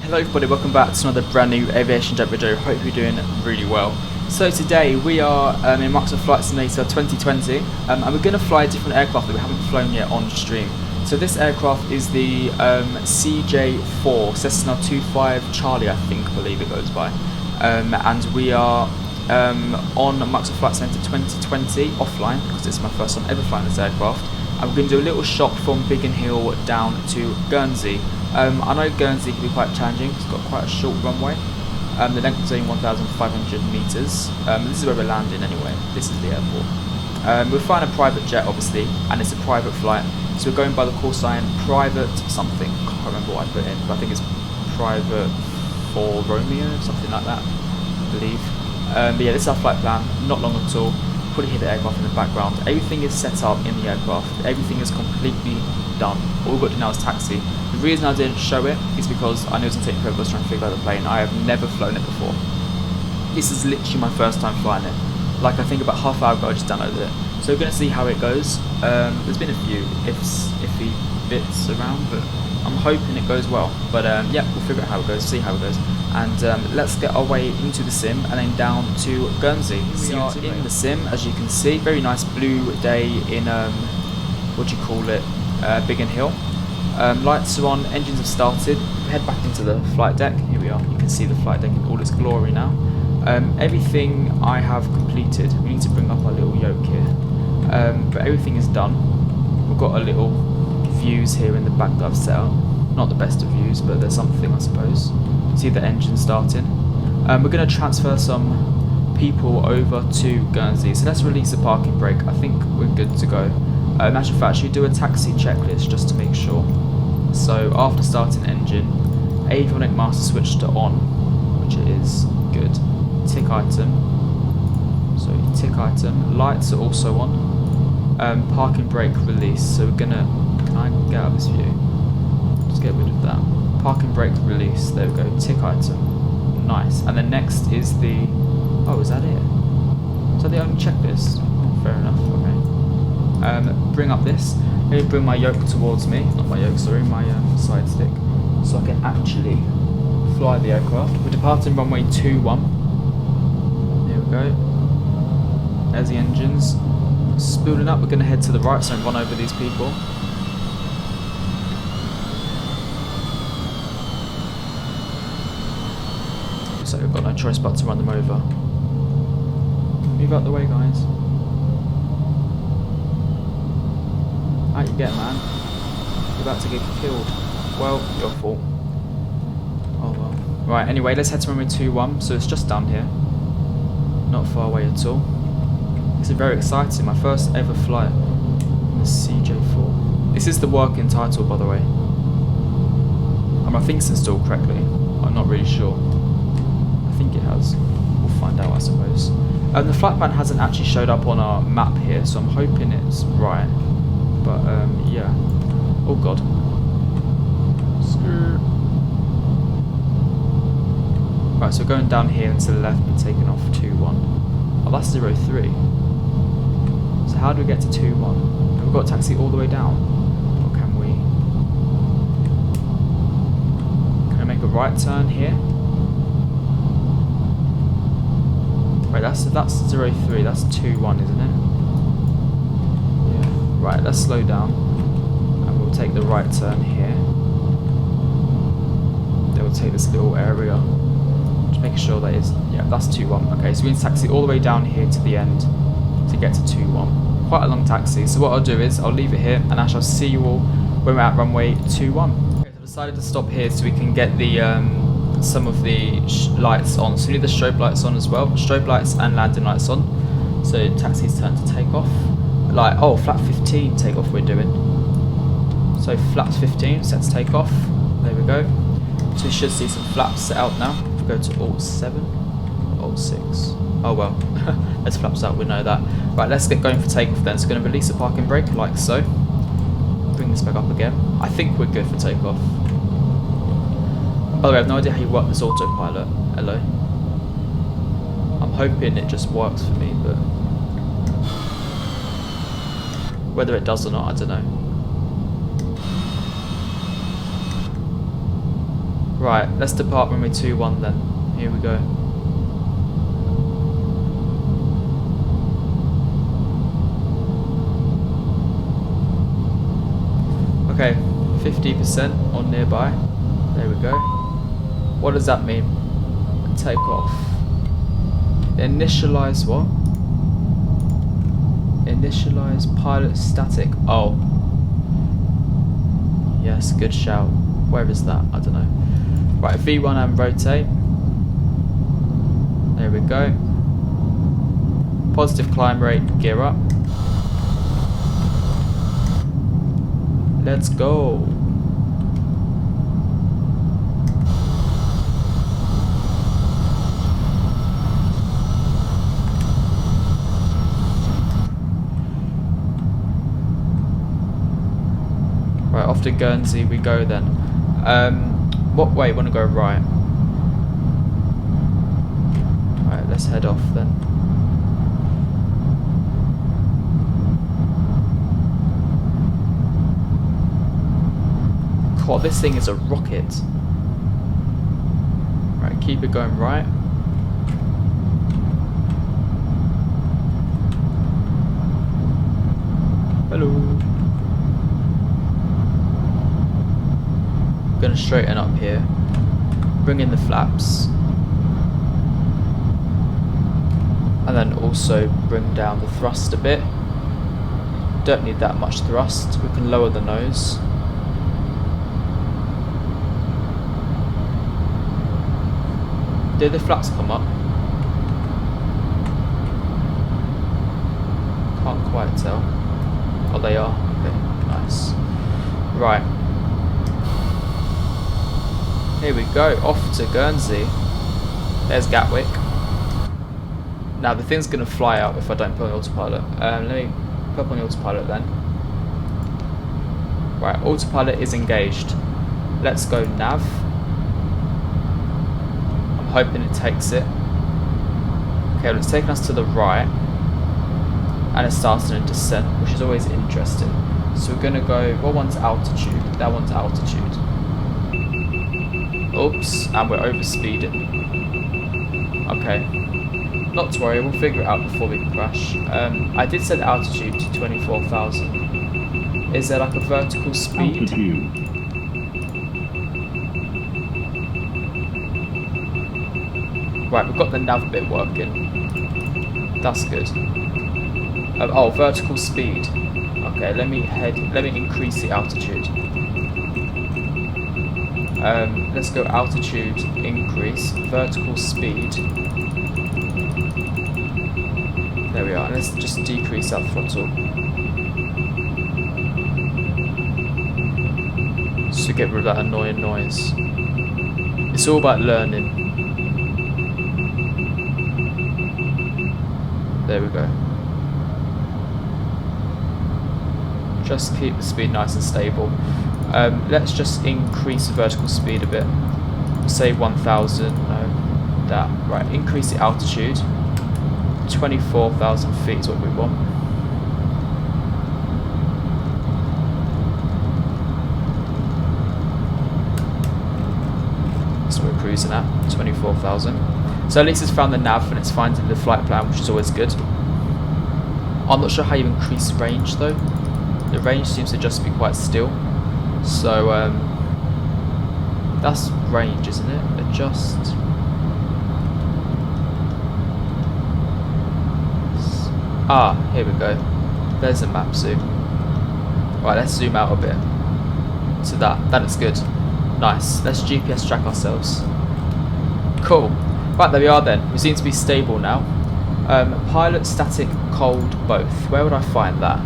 Hello everybody, welcome back to another brand new AviationJack video. Hope you're doing really well. So today we are in Microsoft Flight Simulator 2020 and we're going to fly a different aircraft that we haven't flown yet on stream. So this aircraft is the CJ4, Cessna 25 Charlie I believe it goes by. And we are on Microsoft Flight Simulator 2020 offline because it's my first time ever flying this aircraft. And we're going to do a little shot from Biggin down to Guernsey. I know Guernsey can be quite challenging, it's got quite a short runway. The length is only 1,500 metres. This is where we're landing anyway, this is the airport. We're flying a private jet obviously, and it's a private flight. So we're going by the call sign private something, I can't remember what I put in, but I think it's private for Romeo, something like that, I believe. But yeah, this is our flight plan, not long at all. Probably hear the aircraft in the background. Everything is set up in the aircraft, everything is completely done. All we've got to do now is taxi. The reason I didn't show it is because I knew it was going to take forever trying to figure out the plane. I have never flown it before. This is literally my first time flying it. Like I think about half an hour ago I just downloaded it. So we're going to see how it goes. There's been a few iffy bits around, but I'm hoping it goes well. But yeah, we'll figure out how it goes, see how it goes. And let's get our way into the sim and then down to Guernsey. We are in the sim, as you can see. Very nice blue day in, what do you call it, Biggin Hill. Lights are on, engines have started. We head back into the flight deck. Here we are, you can see the flight deck in all its glory now. Everything I have completed. We need to bring up our little yoke here. But everything is done. We've got a little views here in the back that I've set up. Not the best of views, but there's something I suppose. See the engine starting. We're going to transfer some people over to Guernsey. So let's release the parking brake. I think we're good to go. In actual fact, should we do a taxi checklist just to make sure? So after starting engine, avionic master switch to on, which it is good. Tick item. So tick item. Lights are also on. Parking brake release. So we're gonna. Can I get out of this view? Just get rid of that. Parking brake release. There we go. Tick item. Nice. And then next is the. Oh, is that it? Is that the only checklist? Oh, fair enough. Okay. Bring up this. Let me bring my yoke towards me. Not my yoke, sorry. My side stick. So I can actually fly the aircraft. We're departing runway 21. There we go. There's the engines. Spooling up. We're going to head to the right so I run over these people. So we've got no choice but to run them over. Move out the way, guys. How you get, man? You're about to get killed. Well, your fault. Oh well. Right, anyway, let's head to runway 21. So it's just down here. Not far away at all. This is very exciting. My first ever flight. The CJ4. This is the working title, by the way. I think it's installed correctly. I'm not really sure. I think it has. We'll find out, I suppose. The flight plan hasn't actually showed up on our map here, so I'm hoping it's right. But yeah. Oh god. Right, so we're going down here and to the left and taking off 2-1. Oh, that's 03. So how do we get to 2-1? Have we got a taxi all the way down? Or can we? Can I make a right turn here? Right, that's 03. That's 2-1, isn't it? Right, let's slow down and we'll take the right turn here. Then we'll take this little area. Just make sure that is, yeah, that's 2-1. Okay, so we need to taxi all the way down here to the end to get to 2-1. Quite a long taxi. So what I'll do is I'll leave it here and I shall see you all when we're at runway 21. Okay, so I decided to stop here so we can get the some of the lights on. So we need the strobe lights on as well. Strobe lights and landing lights on. So taxi's turn to take off. Like, oh, flap 15 takeoff we're doing. So flaps 15, set to take off. There we go. So you should see some flaps set out now. If we go to alt 7, alt 6. Oh well, there's flaps out, we know that. Right, let's get going for takeoff then. So we're going to release the parking brake like so. Bring this back up again. I think we're good for takeoff. By the way, I have no idea how you work this autopilot. Hello. I'm hoping it just works for me, but whether it does or not, I don't know. Right, let's depart runway 21 then. Here we go. Okay, 50% on nearby. There we go. What does that mean? Take off. Initialize what? Initialize pilot static. Oh. Yes, good shout. Where is that? I don't know. Right, V1 and rotate. There we go. Positive climb rate, gear up. Let's go. Right, off to Guernsey we go then. What way? Want to go right? Right, let's head off then. God, this thing is a rocket. Right, keep it going right. Hello. Gonna straighten up here. Bring in the flaps. And then also bring down the thrust a bit. Don't need that much thrust. We can lower the nose. Did the flaps come up? Can't quite tell. Oh, they are. Okay, nice. Right. Here we go. Off to Guernsey. There's Gatwick. Now the thing's gonna fly out if I don't put on autopilot. Let me put on the autopilot then. Right, autopilot is engaged. Let's go nav. I'm hoping it takes it. Okay, well, it's taking us to the right, and it's starting a descent, which is always interesting. So we're gonna go. What one's altitude? That one's altitude. Oops, and we're over speeding. Okay. Not to worry, we'll figure it out before we crash. I did set altitude to 24,000. Is there like a vertical speed? Altitude. Right, we've got the nav bit working. That's good. Oh, vertical speed. Okay, let me increase the altitude. Let's go altitude increase, vertical speed. There we are, and let's just decrease that throttle. Just to get rid of that annoying noise. It's all about learning. There we go. Just keep the speed nice and stable. Let's just increase the vertical speed a bit. Say 1,000, no, that. Right, increase the altitude. 24,000 feet is what we want. That's what we're cruising at, 24,000. So at least it's found the nav and it's finding the flight plan, which is always good. I'm not sure how you increase range though. The range seems to just be quite still. So that's range, isn't it? Adjust. Ah, here we go. There's a map zoom. Right, let's zoom out a bit. So that is good. Nice. Let's GPS track ourselves. Cool. Right, there we are then. We seem to be stable now. Pilot, static, cold, both. Where would I find that?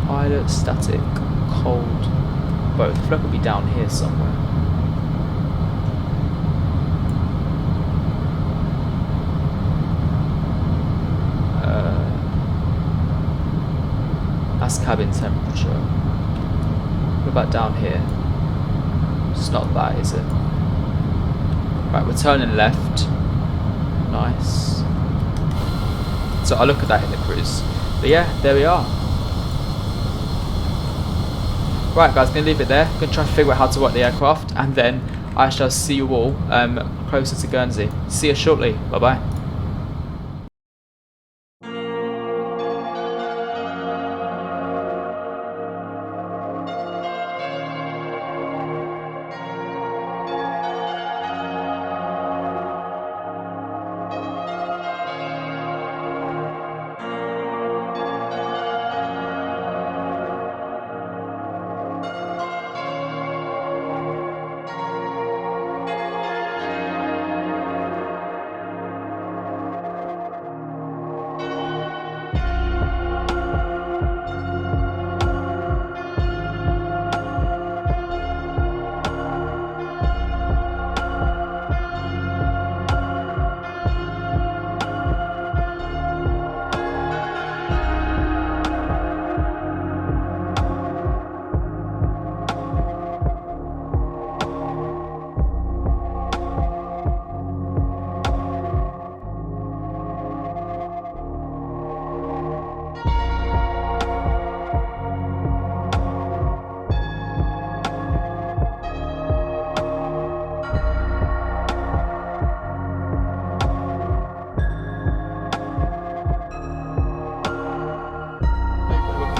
Pilot, static, cold, both. I feel like it'll be down here somewhere. That's cabin temperature. What about down here? It's not that, is it? Right, we're turning left. Nice. So I'll look at that in the cruise. But yeah, there we are. Right guys, going to leave it there. Going to try and figure out how to work the aircraft, and then I shall see you all closer to Guernsey. See you shortly. Bye bye.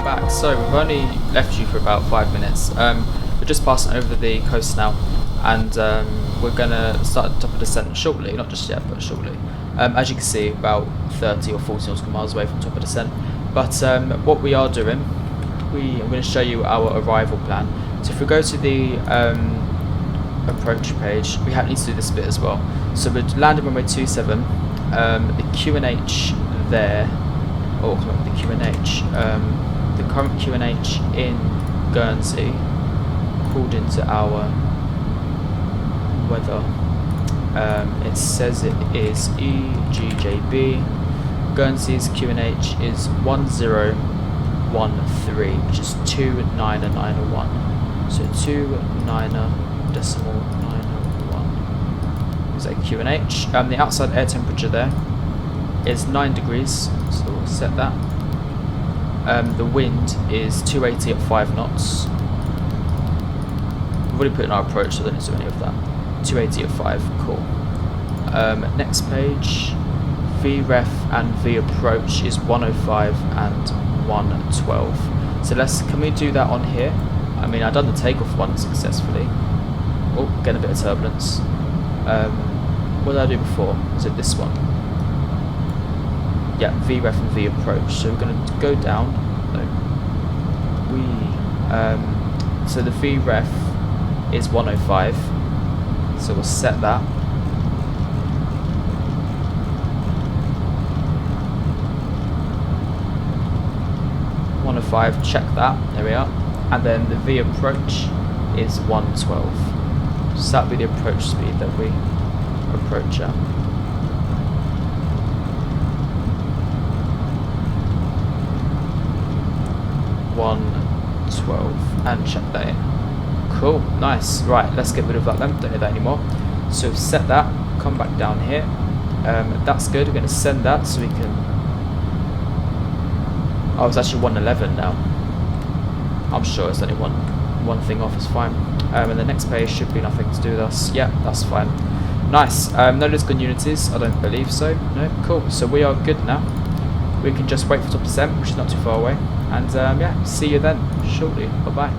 Back. So we've only left you for about 5 minutes. We're just passing over the coast now, and we're gonna start at the top of descent shortly. Not just yet, but shortly. As you can see, about 30 or 40 nautical miles away from top of descent. But what we are doing, I'm going to show you our arrival plan. So if we go to the approach page, we need to do this bit as well. So we're landing runway 27. The QNH there, or come up with the QNH. The current QNH in Guernsey, called into our weather, it says it is EGJB. Guernsey's QNH is 1013, which is 29901. So 299.901 is a QNH. The outside air temperature there is 9 degrees, so we'll set that. The wind is 280 at 5 knots. We've already put in our approach, so I don't need to do any of that. 280 at 5, cool. Next page, VREF and V approach is 105 and 112. So can we do that on here? I mean, I've done the takeoff one successfully. Oh, getting a bit of turbulence. What did I do before? Was it this one? Yeah, VREF and V approach. So we're going to go down. No. So the VREF is 105. So we'll set that. Check that. There we are. And then the V approach is 112. So that'll be the approach speed that we approach at. 112, and check that in. Cool, nice. Right, let's get rid of that then, don't need that anymore. So set that, come back down here. That's good, we're going to send that so we can... Oh, it's actually 111 now. I'm sure it's only one thing off, is fine. And the next page should be nothing to do with us. Yeah, that's fine. Nice. No risk on unities, I don't believe so. No, cool. So we are good now. We can just wait for top descent, which is not too far away. And yeah, see you then shortly. Bye bye.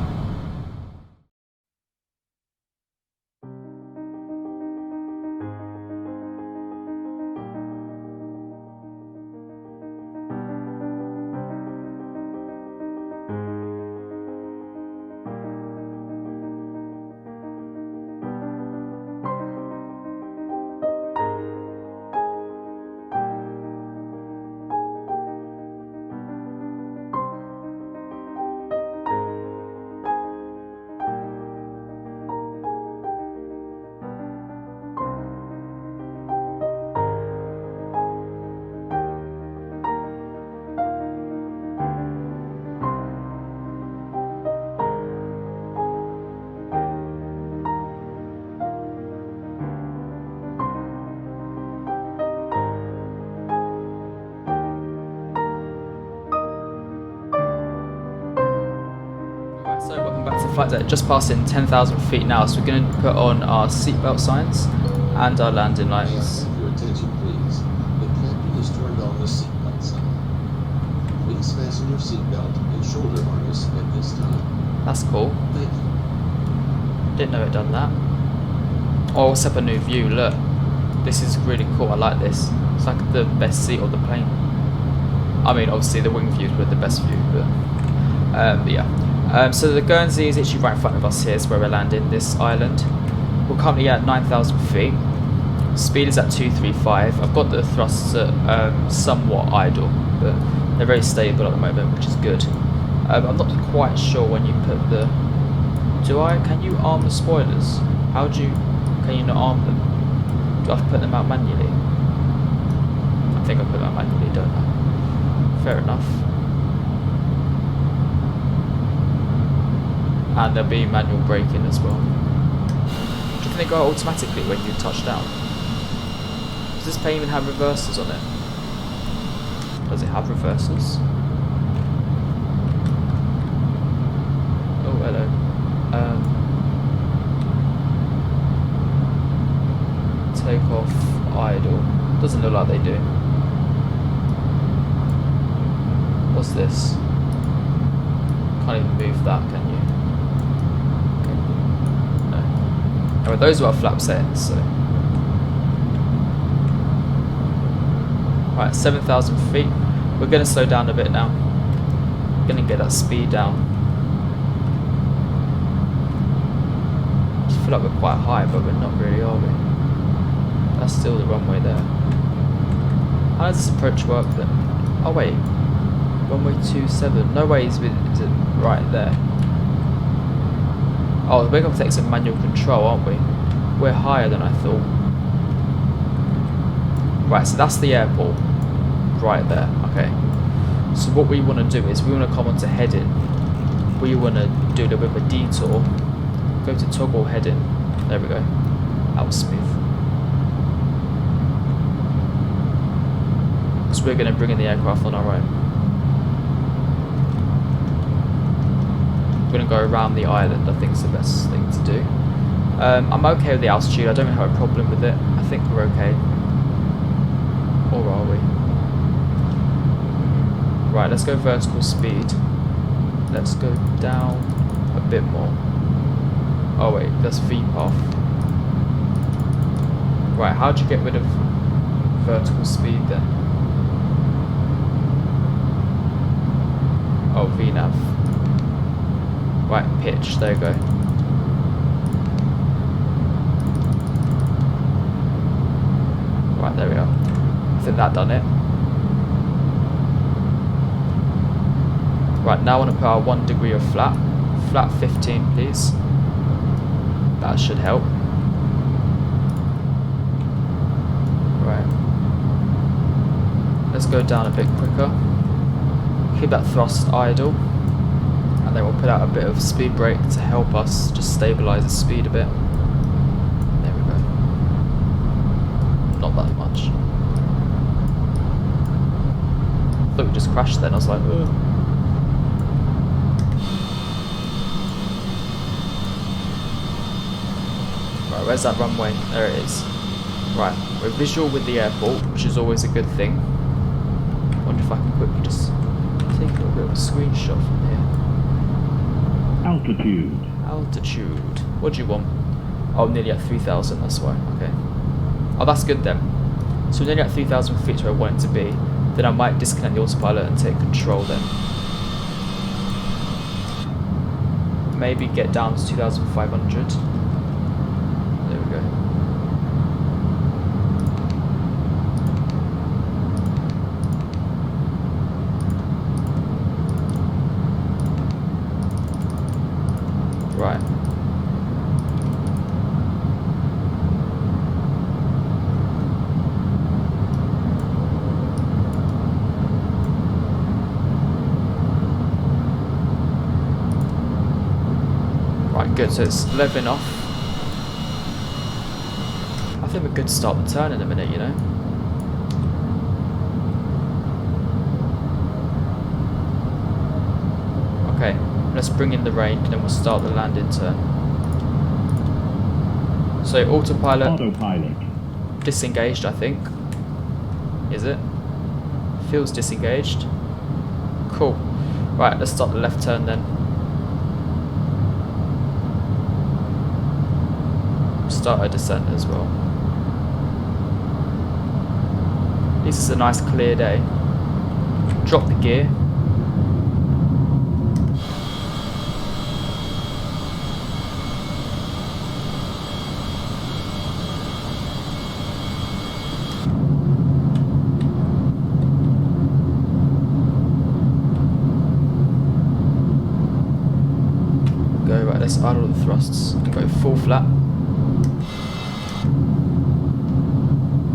flight's at just passing 10,000 feet now, so we're going to put on our seatbelt signs and our landing lights. Have your attention, please. The captain has turned on the seatbelt sign. Please fasten your seatbelt and shoulder harness at this time. That's cool. Thank you. Didn't know it done that. Oh, set up a new view. Look, this is really cool. I like this. It's like the best seat of the plane. I mean, obviously the wing views were the best view, but yeah. So the Guernsey is actually right in front of us here. Is where we're landing this island. We're currently at 9,000 feet. Speed is at 235. I've got the thrusters at somewhat idle, but they're very stable at the moment, which is good. I'm not quite sure when you put the. Can you arm the spoilers? Can you not arm them? Do I have to put them out manually? I think I put them out manually, don't I? Fair enough. And there'll be manual braking as well. Do you think they go automatically when you touch down? Does this plane even have reversers on it? Does it have reversers? Oh, hello. Take off idle. Doesn't look like they do. What's this? Can't even move that, can you? Okay. No. Alright, those are our flap settings, so. Right, 7,000 feet. We're going to slow down a bit now. We're going to get that speed down. I just feel like we're quite high, but we're not really, are we? That's still the runway there. How does this approach work then? Oh wait, runway 27. No way is it right there. Oh, we're going to take some manual control, aren't we? We're higher than I thought. Right, so that's the airport. Right there, okay. So what we want to do is we want to come onto heading. We want to do a little bit of a detour. Go to toggle heading. There we go. That was smooth. So we're going to bring in the aircraft on our own. We're going to go around the island. I think it's the best thing to do. I'm okay with the altitude. I don't have a problem with it. I think we're okay. Or are we? Right, let's go vertical speed. Let's go down a bit more. Oh wait, that's VPAF. Right, how'd you get rid of vertical speed then? Oh, VNav. Right, pitch, there you go. Right, there we are. I think that done it. Right, now I want to put our 1 degree of flat. Flat 15, please. That should help. Right. Let's go down a bit quicker. Keep that thrust idle. And then we'll put out a bit of speed brake to help us just stabilise the speed a bit. There we go. Not that much. I thought we just crashed then, I was like, ugh. Right, where's that runway? There it is. Right, we're visual with the airport, which is always a good thing. I wonder if I can quickly just take a little bit of a screenshot from here. Altitude. Altitude. What do you want? Oh, nearly at 3,000, that's why. Okay. Oh, that's good then. So we're nearly at 3,000 feet where I want it to be. Then I might disconnect the autopilot and take control then. Maybe get down to 2,500. There we go. Right. Right, good, so it's leveling off. I think we're good to start the turn in a minute, you know? Okay, Let's bring in the range, then we'll start the landing turn. So autopilot disengaged, I think. Is it? Feels disengaged. Cool. Right, let's start the left turn then. Start a descent as well. This is a nice clear day. Drop the gear. Right, let's idle the thrusts and go full flat.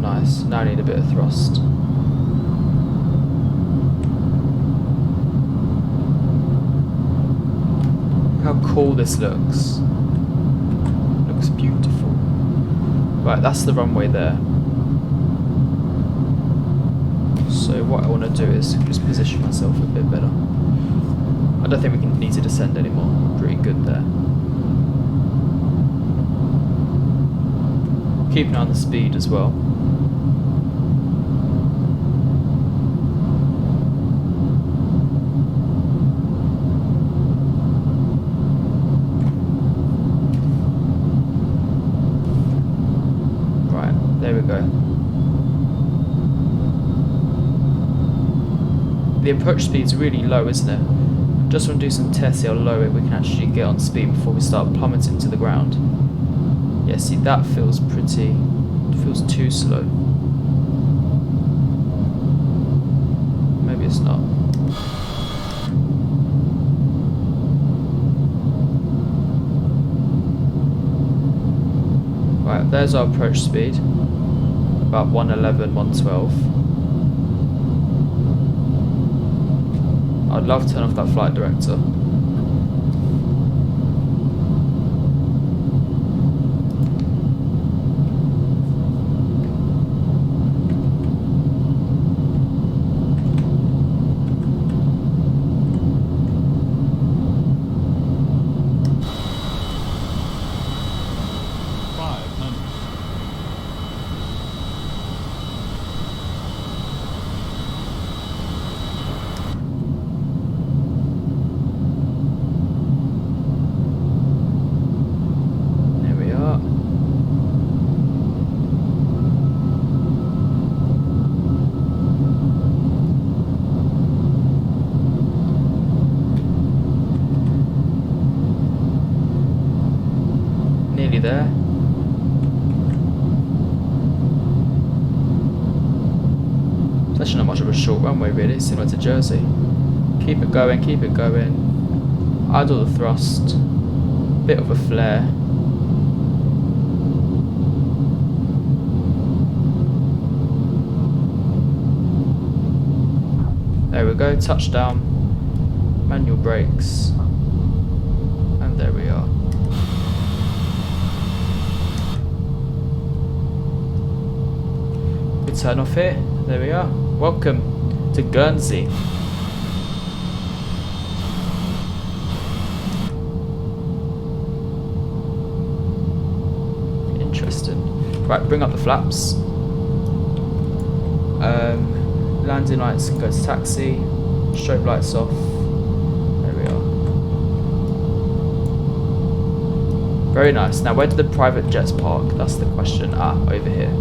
Nice, now I need a bit of thrust. How cool this looks. Looks beautiful. Right, that's the runway there. So what I want to do is just position myself a bit better. I don't think we need to descend anymore. Pretty good there. Keep an eye on the speed as well. Right, there we go. The approach speed's really low, isn't it? Just want to do some tests, see how low we can actually get on speed before we start plummeting to the ground. Yeah, see, that feels pretty... it feels too slow. Maybe it's not. Right, there's our approach speed. About 111, 112. I'd love to turn off that flight director. There. It's actually not much of a short runway really, similar to Jersey. Keep it going, keep it going. Idle the thrust. Bit of a flare. There we go, touchdown. Manual brakes. And there we are. Turn off here. There we are. Welcome to Guernsey. Interesting. Right, bring up the flaps. Landing lights go to taxi. Strobe lights off. There we are. Very nice. Now, where do the private jets park? That's the question. Ah, over here.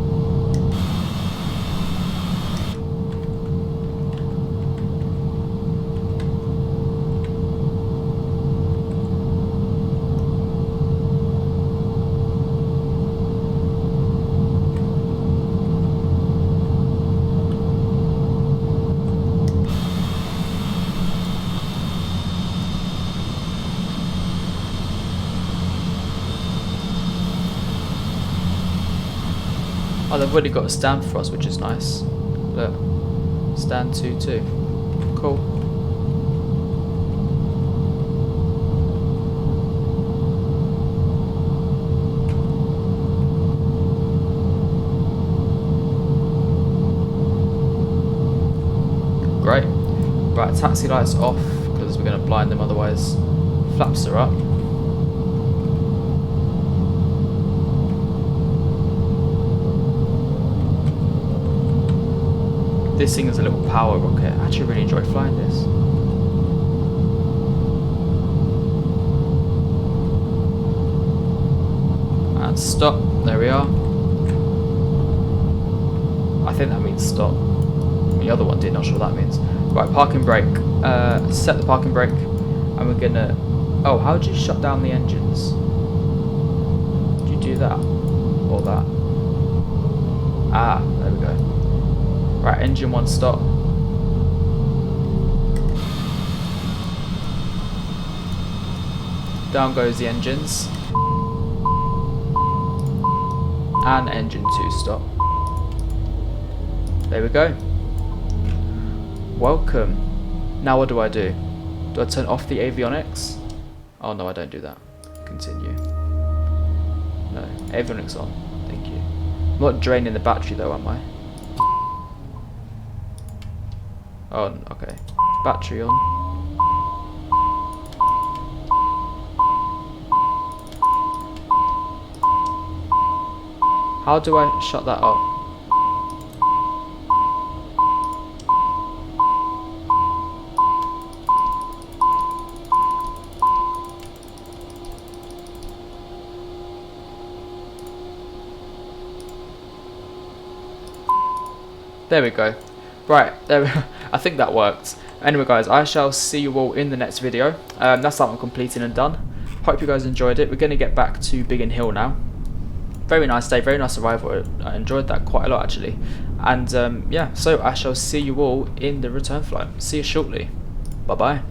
Oh, they've already got a stand for us, which is nice. Look, stand 2-2. Cool. Great. Right, taxi lights off because we're going to blind them otherwise. Flaps are up. This thing is a little power rocket. I actually really enjoy flying this. And stop. There we are. I think that means stop. The other one did, not sure what that means. Right, parking brake. Set the parking brake. And we're gonna... Oh, how do you shut down the engines? Do you do that? Or that? Ah, there we go. Right, engine 1 stop. Down goes the engines. And engine 2 stop. There we go. Welcome. Now what do? Do I turn off the avionics? Oh no, I don't do that. Continue. No, avionics on. Thank you. I'm not draining the battery though, am I? Oh, okay. Battery on. How do I shut that up? There we go. Right, there. I think that worked. Anyway guys, I shall see you all in the next video. That's that one completed and done. Hope you guys enjoyed it. We're going to get back to Biggin Hill now. Very nice day, very nice arrival. I enjoyed that quite a lot actually. And yeah, so I shall see you all in the return flight. See you shortly. Bye bye.